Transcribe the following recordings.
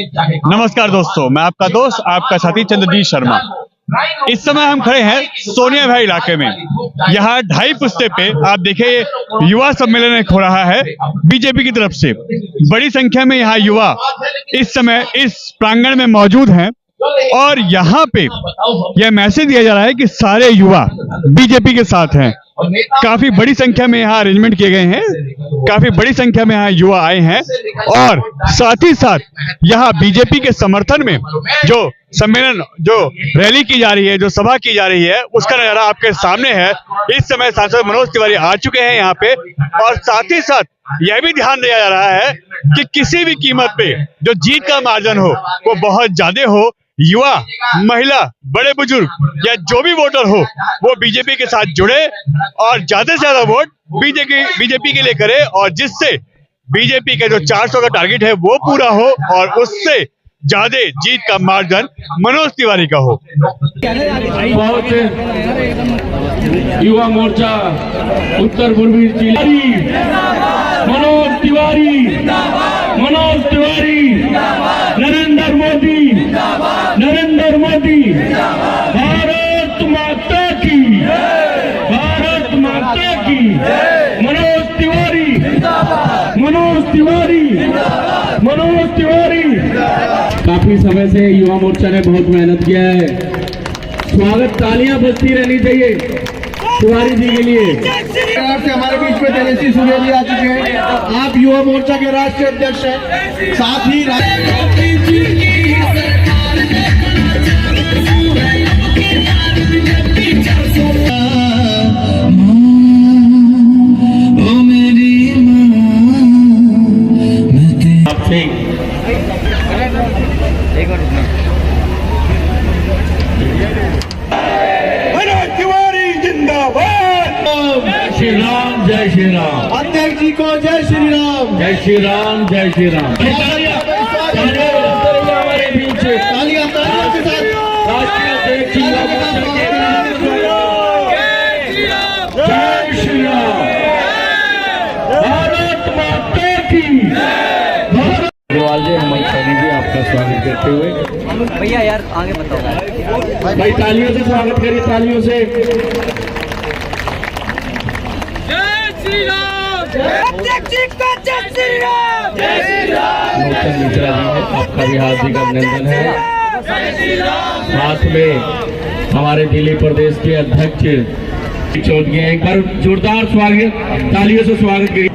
नमस्कार दोस्तों, मैं आपका दोस्त आपका साथी चंद्रजीत शर्मा। इस समय हम खड़े हैं सोनिया विहार इलाके में। यहाँ 2.5 पुस्ते पे आप देखिए युवा सम्मेलन एक हो रहा है बीजेपी की तरफ से। बड़ी संख्या में यहाँ युवा इस समय इस प्रांगण में मौजूद हैं और यहाँ पे यह मैसेज दिया जा रहा है कि सारे युवा बीजेपी के साथ हैं। काफी बड़ी संख्या में यहाँ अरेंजमेंट किए गए हैं, काफी बड़ी संख्या में यहाँ युवा आए हैं और साथ ही साथ यहाँ बीजेपी के समर्थन में जो सम्मेलन, जो रैली की जा रही है, जो सभा की जा रही है, उसका नजारा आपके सामने है। इस समय सांसद मनोज तिवारी आ चुके हैं यहाँ पे और साथ ही साथ यह भी ध्यान दिया जा रहा है कि किसी भी कीमत पे जो जीत का मार्जिन हो वो बहुत ज्यादा हो। युवा, महिला, बड़े बुजुर्ग या जो भी वोटर हो वो बीजेपी के साथ जुड़े और ज्यादा से ज्यादा वोट बीजेपी के लिए करे और जिससे बीजेपी का जो 400 का टारगेट है वो पूरा हो और उससे ज्यादा जीत का मार्जिन मनोज तिवारी का हो। बहुत युवा मोर्चा उत्तर पूर्वी जिला मनोज तिवारी नरेंद्र मोदी भारत माता की मनोज तिवारी। काफी समय से युवा मोर्चा ने बहुत मेहनत किया है। स्वागत, तालियां बजती रहनी चाहिए तिवारी जी के लिए। हमारे बीच में तेजस्वी सूर्या जी आ चुके हैं। आप युवा मोर्चा के राष्ट्रीय अध्यक्ष हैं, साथ ही जय श्री राम। अध्यक्ष जी को जय श्री राम। जय श्री राम, जय श्री राम। हमारे बीच तालियां के साथ राष्ट्रीय अध्यक्ष जय श्री राम। भारत माता की। हमारी सैनी जी आपका स्वागत करते हुए। भैया यार आगे बताओ भाई, तालियों से स्वागत करिए, तालियों से। नूतन मिश्रा जी है, आपका भी हार्दिक अभिनंदन है। साथ में हमारे दिल्ली प्रदेश के अध्यक्ष चौधरी, एक बार जोरदार स्वागत, तालियों से स्वागत करिए।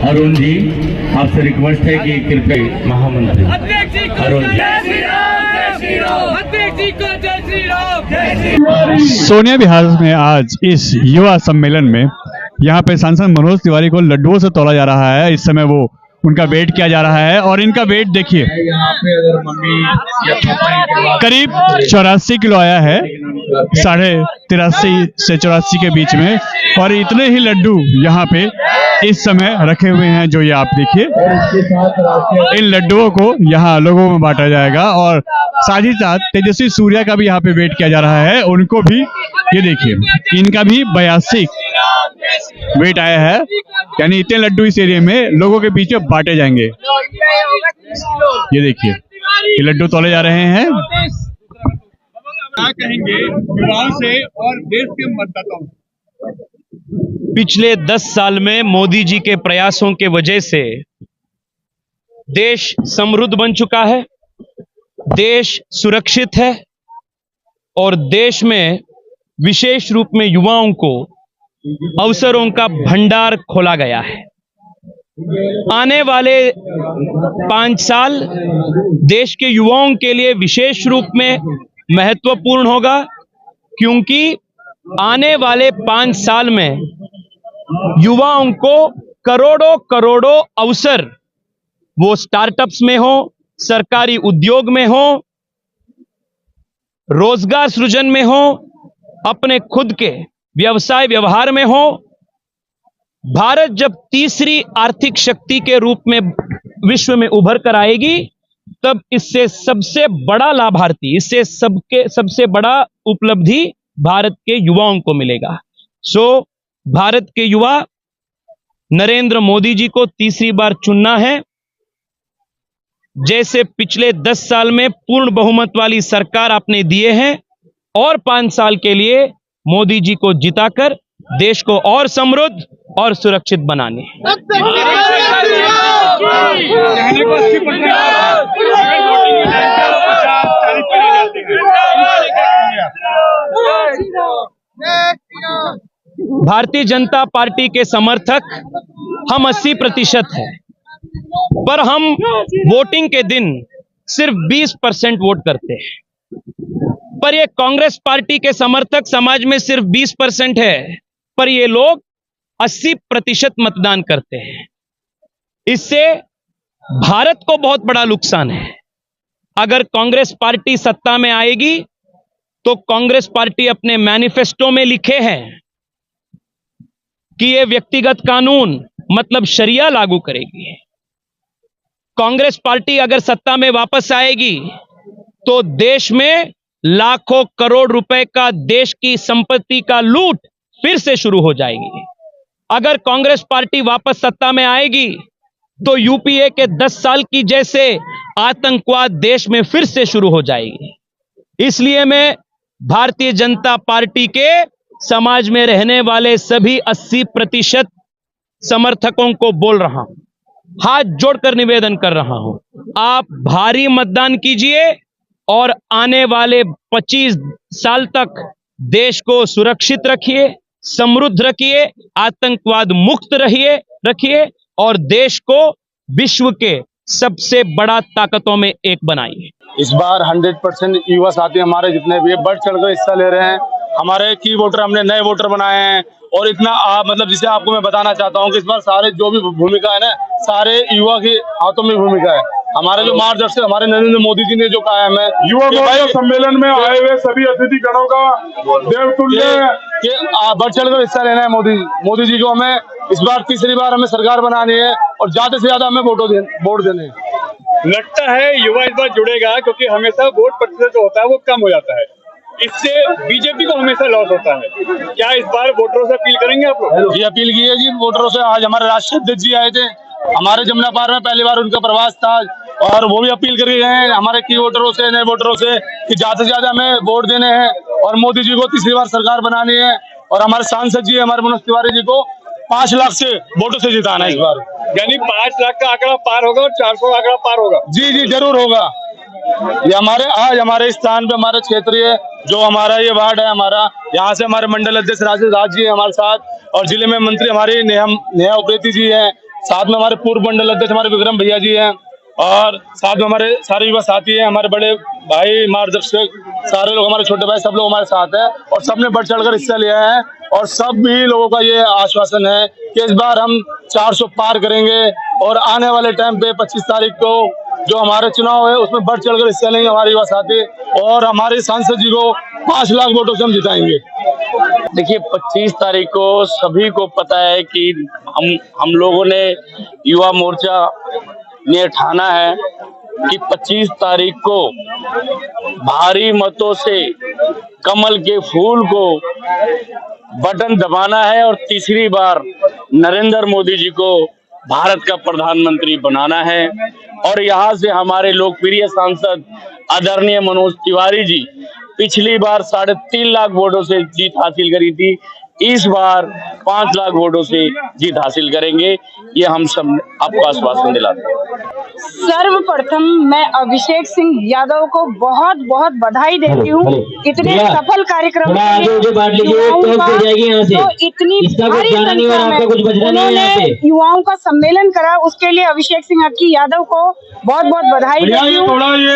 अरुण जी, आपसे रिक्वेस्ट है कि कृपया महामंत्री अरुण जी। सोनिया विहार में आज इस युवा सम्मेलन में यहाँ पे सांसद मनोज तिवारी को लड्डुओं से तोला जा रहा है। इस समय वो उनका वेट किया जा रहा है और इनका वेट देखिए करीब 84 किलो आया है, 83.5 से 84 के बीच में। और इतने ही लड्डू यहाँ पे इस समय रखे हुए हैं जो ये आप देखिए। इन लड्डुओं को यहाँ लोगों में बांटा जाएगा और साथ ही साथ तेजस्वी सूर्या का भी यहाँ पे वेट किया जा रहा है। उनको भी ये देखिए, इनका भी 82 वेट आया है, यानी इतने लड्डू इस एरिया में लोगों के बीच में बांटे जाएंगे। ये देखिए, ये लड्डू तोले जा रहे हैं। क्या कहेंगे युवाओं से और देश के मतदाताओं? पिछले 10 साल में मोदी जी के प्रयासों के वजह से देश समृद्ध बन चुका है, देश सुरक्षित है और देश में विशेष रूप में युवाओं को अवसरों का भंडार खोला गया है। आने वाले 5 साल देश के युवाओं के लिए विशेष रूप में महत्वपूर्ण होगा, क्योंकि आने वाले 5 साल में युवाओं को करोड़ों करोड़ों अवसर, वो स्टार्टअप्स में हो, सरकारी उद्योग में हो, रोजगार सृजन में हो, अपने खुद के व्यवसाय व्यवहार में हो। भारत जब तीसरी आर्थिक शक्ति के रूप में विश्व में उभर कर आएगी, तब इससे सबसे बड़ा लाभार्थी, इससे सबसे बड़ा उपलब्धि भारत के युवाओं को मिलेगा। भारत के युवा नरेंद्र मोदी जी को तीसरी बार चुनना है। जैसे पिछले 10 साल में पूर्ण बहुमत वाली सरकार आपने दिए हैं, और 5 साल के लिए मोदी जी को जिताकर देश को और समृद्ध और सुरक्षित बनाने। भारतीय जनता पार्टी के समर्थक हम 80% हैं, पर हम वोटिंग के दिन सिर्फ 20% वोट करते हैं। पर ये कांग्रेस पार्टी के समर्थक समाज में सिर्फ 20% है, पर ये लोग 80% मतदान करते हैं। इससे भारत को बहुत बड़ा नुकसान है। अगर कांग्रेस पार्टी सत्ता में आएगी तो कांग्रेस पार्टी अपने मैनिफेस्टो में लिखे हैं कि ये व्यक्तिगत कानून मतलब शरिया लागू करेगी। कांग्रेस पार्टी अगर सत्ता में वापस आएगी तो देश में लाखों करोड़ रुपए का देश की संपत्ति का लूट फिर से शुरू हो जाएगी। अगर कांग्रेस पार्टी वापस सत्ता में आएगी तो यूपीए के 10 साल की जैसे आतंकवाद देश में फिर से शुरू हो जाएगी। इसलिए मैं भारतीय जनता पार्टी के समाज में रहने वाले सभी 80% समर्थकों को बोल रहा हूं, हाथ जोड़कर निवेदन कर रहा हूं, आप भारी मतदान कीजिए और आने वाले 25 साल तक देश को सुरक्षित रखिए, समृद्ध रखिए, आतंकवाद मुक्त रखिए और देश को विश्व के सबसे बड़ा ताकतों में एक बनाइए। इस बार 100% युवा साथी हमारे जितने भी बढ़ चढ़कर हिस्सा ले रहे हैं। हमारे की वोटर हमने नए वोटर बनाए हैं और इतना मतलब जिसे आपको मैं बताना चाहता हूं कि इस बार सारे जो भी भूमिका है ना, सारे युवा के हाथों में भूमिका है। हमारे जो मार्गदर्शक हमारे नरेंद्र मोदी जी ने जो कहा है, मैं युवा मोर्चा सम्मेलन में आए हुए सभी अतिथि गणों का देवतुल्य बढ़ चढ़कर हिस्सा लेना है। मोदी जी को हमें इस बार तीसरी बार हमें सरकार बनानी है और ज्यादा से ज्यादा हमें वोट देने हैं। लगता है युवा इस बार जुड़ेगा, क्योंकि हमेशा वोट प्रतिशत जो होता है वो कम हो जाता है, इससे बीजेपी को हमेशा लॉस होता है। क्या इस बार वोटरों से अपील करेंगे आप लोग? जी अपील की है जी वोटरों से। आज हमारे राष्ट्रीय अध्यक्ष जी आए थे हमारे जमुना पार में, पहली बार उनका प्रवास था और वो भी अपील कर रहे हैं हमारे की वोटरों से, नए वोटरों से कि ज्यादा से ज्यादा हमें वोट देने हैं और मोदी जी को तीसरी बार सरकार बनानी है। और हमारे सांसद जी हमारे मनोज तिवारी जी को 5 लाख से वोटों से जिताना है इस बार। यानी 5 लाख का आंकड़ा पार होगा और 400 आंकड़ा पार होगा। जी जरूर होगा। ये आज हमारे स्थान पे हमारे क्षेत्रीय जो हमारा ये वार्ड है, हमारा यहाँ से हमारे मंडल अध्यक्ष राजेश राज जी है हमारे साथ और जिले में मंत्री हमारे नेहा उप्रेती जी हैं, साथ में हमारे पूर्व मंडल अध्यक्ष हमारे विक्रम भैया जी हैं और साथ में हमारे सारे युवा साथी हैं, हमारे बड़े भाई मार्गदर्शक सारे लोग, हमारे छोटे भाई सब लोग हमारे साथ हैं और सबने बढ़ चढ़कर हिस्सा लिया है। और सब भी लोगों का ये आश्वासन है कि इस बार हम 400 पार करेंगे और आने वाले टाइम पे 25 तारीख को जो हमारे चुनाव है उसमें बढ़ चढ़कर हिस्सा लेंगे हमारे युवा साथी और हमारे सांसद जी को 5 लाख वोटों से हम जिताएंगे। देखिए 25 तारीख को सभी को पता है कि हम लोगों ने युवा मोर्चा ने ठाना है कि 25 तारीख को भारी मतों से कमल के फूल को बटन दबाना है और तीसरी बार नरेंद्र मोदी जी को भारत का प्रधानमंत्री बनाना है। और यहाँ से हमारे लोकप्रिय सांसद आदरणीय मनोज तिवारी जी पिछली बार 3.5 लाख वोटों से जीत हासिल करी थी, इस बार 5 लाख वोटों से जीत हासिल करेंगे, ये हम सब आपको आश्वासन दिलाते हैं। सर्वप्रथम मैं अभिषेक सिंह यादव को बहुत बहुत बधाई देती हूँ इतने सफल कार्यक्रम तो इतनी भारी संख्या में उन्होंने युवाओं का सम्मेलन करा, उसके लिए अभिषेक सिंह यादव को बहुत बहुत बधाई देती हूँ।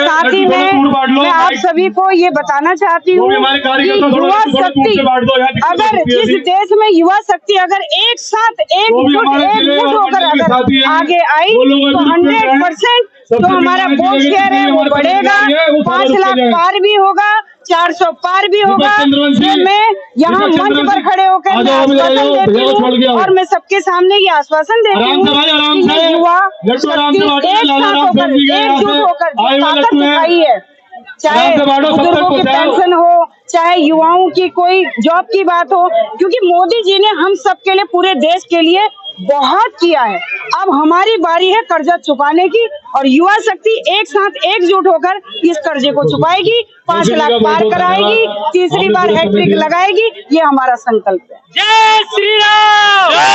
साथ ही में मैं आप सभी को ये बताना चाहती हूँ कि युवा शक्ति अगर इस देश में युवा शक्ति अगर एक साथ एकजुट होकर अगर आगे आई तो 100% जो हमारा वोट शेयर है वो बढ़ेगा, 5 लाख पार भी होगा, 400 पार भी होगा। तो मैं यहाँ मंच पर खड़े होकर आश्वासन देती हूँ और मैं सबके सामने ये आश्वासन देती हूँ कि युवा शक्ति एक साथ होकर एकजुट होकर ताकत दिखाई है, चाहे बुजुर्गों की पेंशन हो, चाहे युवाओं की कोई जॉब की बात हो, क्योंकि मोदी जी ने हम सबके लिए पूरे देश के लिए बहुत किया है। अब हमारी बारी है कर्जा चुकाने की और युवा शक्ति एक साथ एकजुट होकर इस कर्जे को चुकाएगी, 5 लाख पार कराएगी, तीसरी बार हैट्रिक लगाएगी। ये हमारा संकल्प है। जय श्री राम।